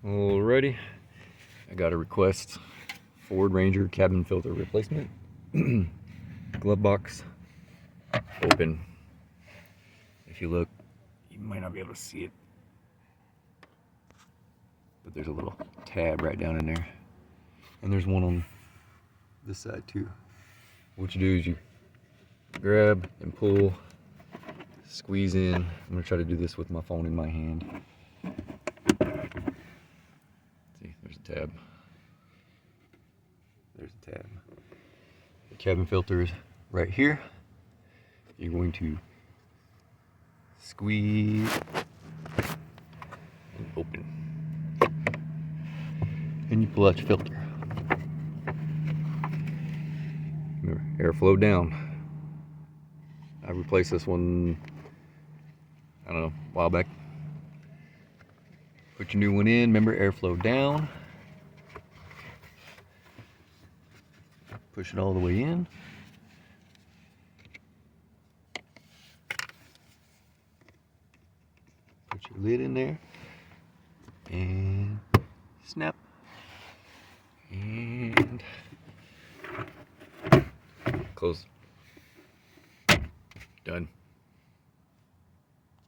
Alrighty, I got a request. Ford Ranger cabin filter replacement. Glove box open. If you look, you might not be able to see it, but there's a little tab right down in there, and there's one on this side too. What you do is you grab and pull, squeeze in. I'm gonna try to do this with my phone in my hand. See, there's a tab. There's a tab. The cabin filter is right here. You're going to squeeze and open, and you pull out your filter. Remember, airflow down. I replaced this one, I don't know, a while back. Put your new one in. Remember, airflow down. Push it all the way in. Put your lid in there. And snap. And close. Done.